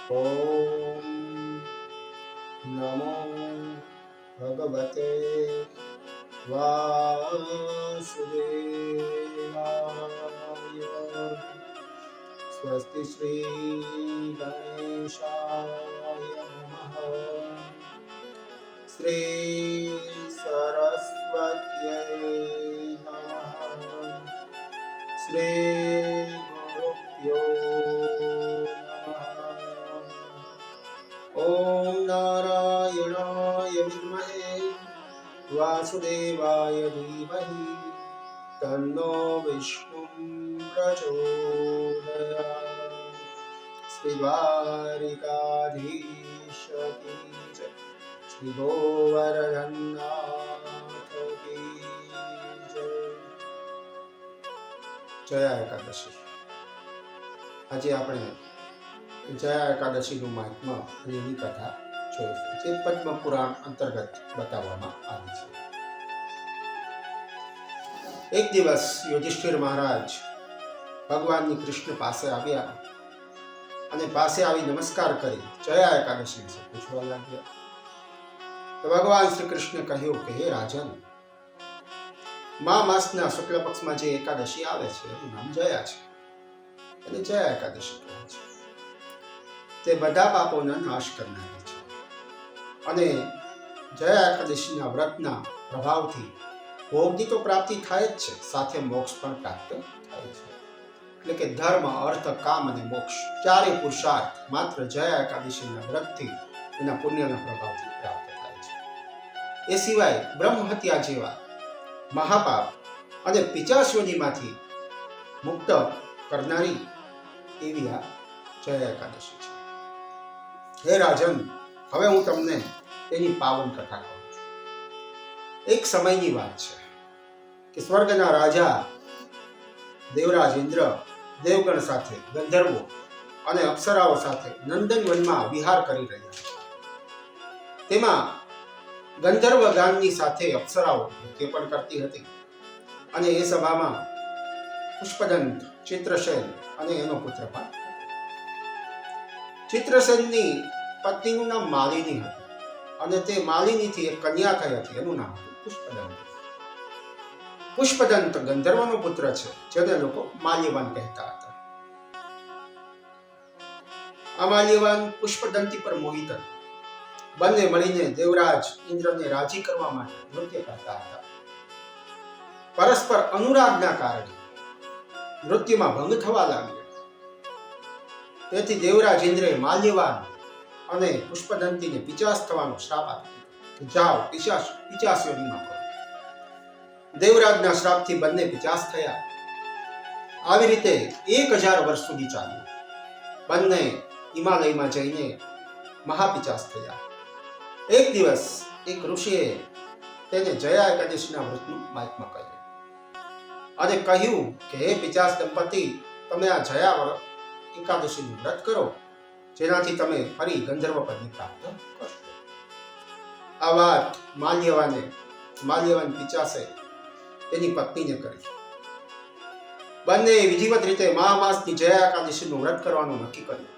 ઓમ નમો ભગવતે વાસુદેવાય. સ્વસ્તિ શ્રી ગણેશાય નમઃ. શ્રી સરસ્વત્યૈ નમઃ. શ્રી ગુરુભ્યો નમઃ. ઓમ નારાયણાય વિદ્મહે વાસુદેવાય ધીમહિ તન્નો વિષ્ણુ પ્રચોદયાત. શ્રી દ્વારિકાધીશ કી જય. શ્રી ગોવર્ધનનાથ કી જય. જયા એકાદશી. આજે આપણે જયા એકાદશીનું મહાત્મ્ય અને એની કથા જોઈશું, જે પદ્મ પુરાણ અંતર્ગત બતાવવામાં આવી છે. એક દિવસ યુધિષ્ઠિર મહારાજ ભગવાનની કૃષ્ણ પાસે આવ્યા અને પાસે આવી નમસ્કાર કરી જયા એકાદશી વિશે પૂછવા લાગ્યા. તો ભગવાન શ્રી કૃષ્ણ કહ્યું કે હે રાજન, મા માસના શુક્લ પક્ષમાં જે એકાદશી આવે છે એનું નામ જયા છે અને જયા એકાદશી કહે છે. તે બધા પાપોનો નાશ કરનારી છે અને જયા એકાદશીના વ્રતના પ્રભાવથી ભોગની તો પ્રાપ્તિ થાય જ છે, સાથે મોક્ષ પણ પ્રાપ્ત થાય છે. એટલે કે ધર્મ, અર્થ, કામ અને મોક્ષ ચારે પુરુષાર્થ માત્ર જયા એકાદશીના વ્રતથી એના પુણ્યના પ્રભાવથી પ્રાપ્ત થાય છે. એ સિવાય બ્રહ્મ હત્યા જેવા મહાપાપ અને પિચાસયોનીમાંથી મુક્ત કરનારી એવી આ જયા એકાદશી છે. હે રાજન, હવે હું તમને તેની પાવન કથા કહું છું. એક સમયની વાત છે કે સ્વર્ગના રાજા દેવરાજ ઇન્દ્ર દેવગણ સાથે, ગંધર્વો અને અપ્સરાઓ સાથે નંદનવનમાં વિહાર કરી રહ્યા હતા. તેમાં ગંધર્વ ગાનની સાથે અપ્સરાઓ નૃત્ય પણ કરતી હતી અને એ સભામાં પુષ્પદંત, ચિત્રસેન અને એનો પુત્ર પણ. ચિત્રસેનની પત્નીનું નામ માલિની હતું અને તે માલિનીથી એક કન્યા થઈ હતી, એનું નામ હતું પુષ્પદંત. પુષ્પદંત ગંધર્વનો પુત્ર છે, જેને લોકો માલ્યવાન કહેતા હતા. આ માલ્યવાન પુષ્પદંતી પર મોહિત હતું. બંને મળીને દેવરાજ ઇન્દ્રને રાજી કરવા માટે નૃત્ય કરતા હતા. પરસ્પર અનુરાગના કારણે નૃત્યમાં ભંગ થવા લાગ્યો. તેથી દેવરાજ ઇન્દ્રે માલ્યવાન અને પુષ્પદંતીને પિચાસ થવાનો શ્રાપ આપ્યો કે જાઓ પિચાસયોનીમાં પડો. દેવરાજના શ્રાપથી બંને પિચાસ થયા. આવી રીતે 1000 વર્ષ સુધી ચાલ્યું. બંને હિમાલયમાં જઈને મહાપિચાસ થયા. એક દિવસ એક ઋષિએ તેને જયા એકાદશીના વ્રતનું મહાત્મ્ય કહ્યું અને કહ્યું કે હે પિચાસ દંપતી, તમે આ જયા એકાદશીનું વ્રત કરો, જેનાથી તમે ફરી ગંધર્વ પદને પ્રાપ્ત કરશો. આ વાત માલ્યવાન પિચાસે તેની પત્નીને કરી. બંને વિધિવત રીતે મહામાસની જયા એકાદશીનું વ્રત કરવાનું નક્કી કર્યું.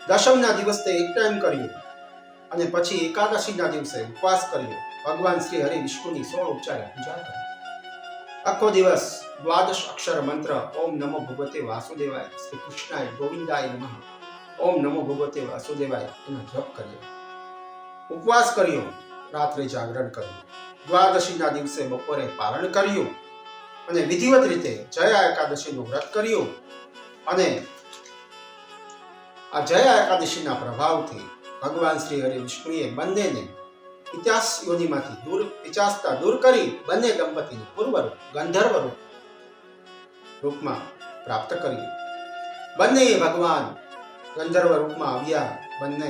દશમના દિવસે એક ટાઈમ કર્યું અને પછી એકાદશીના દિવસે ઉપવાસ કર્યો. ભગવાન શ્રી હરિ વિષ્ણુની 16 ઉપચારે પૂજા કરી. આખો દિવસ 12 અક્ષર મંત્ર ઓમ નમો ભગવતે વાસુદેવાય, શ્રી કૃષ્ણાય ગોવિંદાય નમઃ, ઓમ નમો ભગવતે વાસુદેવાય એનો જપ કર્યો. ઉપવાસ કર્યો, રાત્રે જાગરણ કર્યું. દ્વાદશીના દિવસે બપોરે પારણ કર્યું અને વિધિવત રીતે જયા એકાદશીનું વ્રત કર્યું. અને આ જયા એકાદશીના પ્રભાવથી ભગવાન શ્રી હરિ વિષ્ણુએ બંનેને પિચાસતા દૂર કરી બંને દંપતીને પૂર્વરૂપ ગંધર્વ રૂપમાં પ્રાપ્ત કર્યું. બંને ભગવાન ગંધર્વ રૂપમાં આવ્યા. બંને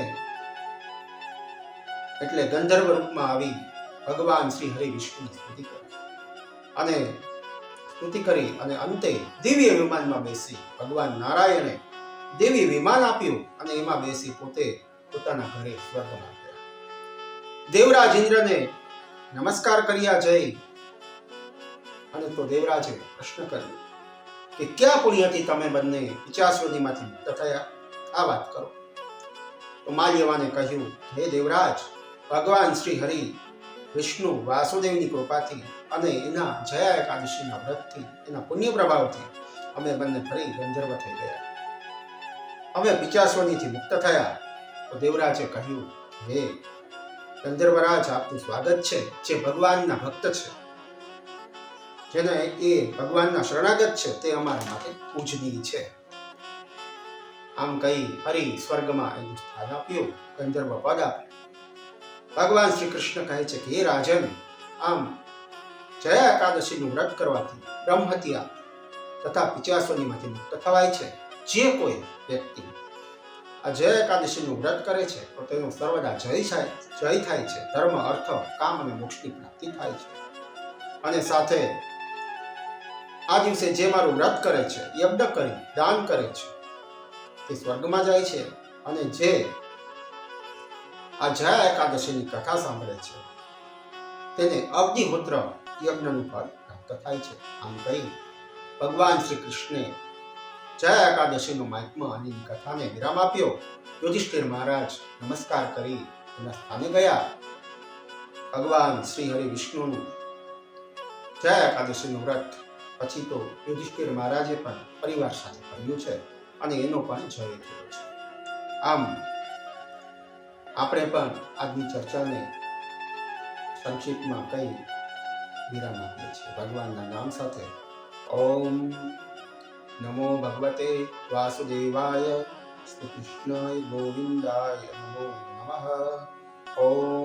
એટલે ગંધર્વ રૂપમાં આવી ભગવાન શ્રી હરિ વિષ્ણુની સ્તુતિ કરી અને અંતે દિવ્ય વિમાનમાં બેસી ભગવાન નારાયણે દિવ્ય વિમાન આપ્યું અને એમાં બેસી પોતે પોતાના ઘરે સ્વર્ગમાં ગયા. દેવરાજ ઇન્દ્રને નમસ્કાર કર્યા જય અને તો દેવરાજે પ્રશ્ન કર્યો કે ક્યાં પુણ્યથી તમે બંને 50 યોનિમાંથી મુક્ત થયા? આ વાત કરો. તો માલ્યવાને કહ્યું, હે દેવરાજ, ભગવાન શ્રી હરિ વિષ્ણુ વાસુદેવની કૃપાથી અને એના જયા એકાદશીના વ્રતથી, એના પુણ્ય પ્રભાવથી અમે બંને ફરી ગંધર્વ થઈ ગયા. અમે પિચાસોનીથી મુક્ત થયા. તો દેવરાજે કહ્યું, હે ગંધર્વરાજ, આપનું સ્વાગત છે. જે ભગવાનના ભક્ત છે, જેને એ ભગવાનના શરણાગત છે, તે અમારા માટે પૂજનીય છે. આમ કહી ફરી સ્વર્ગમાં એનું સ્થાન આપ્યું, ગંધર્વ પદ આપ્યું. ભગવાન શ્રી કૃષ્ણ કહે છે કે હે રાજન, આમ જયા એકાદશીનું વ્રત કરવાથી બ્રહ્મ હત્યા તથા પિચાસોનીમાંથી મુક્ત થવાય છે. જે કોઈ વ્યક્તિ આ જયા એકાદશીનું વ્રત કરે છે તો તેનો સર્વદા જય થાય છે. ધર્મ, અર્થ, કામ અને મોક્ષની પ્રાપ્તિ થાય છે. અને સાથે આ દિવસે જે મારું વ્રત કરે છે, યજ્ઞ કરી દાન કરે છે, તે સ્વર્ગમાં જાય છે. અને જે આ જયા એકાદશીની કથા સાંભળે છે તેને અગ્નિહોત્ર યજ્ઞનું ફળ પ્રાપ્ત થાય છે. આમ કહી ભગવાન શ્રી કૃષ્ણે જયા એકાદશીનું મહાત્મ્ય અને કથાને વિરામ આપ્યો. યુધિષ્ઠિર મહારાજ નમસ્કાર કરી એના સ્થાને ગયા. ભગવાન શ્રી હરિ વિષ્ણુનું જયા એકાદશીનું વ્રત પછી તો યુધિષ્ઠિર મહારાજે પણ પરિવાર સાથે કર્યું છે અને એનો પણ જય થયો છે. આમ આપણે પણ આજની ચર્ચાને સંક્ષિપ્તમાં કઈ વિરામ આપીએ છીએ ભગવાનના નામ સાથે. ઓમ નમો ભગવતે વાસુદેવાય, શ્રી કૃષ્ણાય ગોવિંદાય નમો નમઃ. ઓમ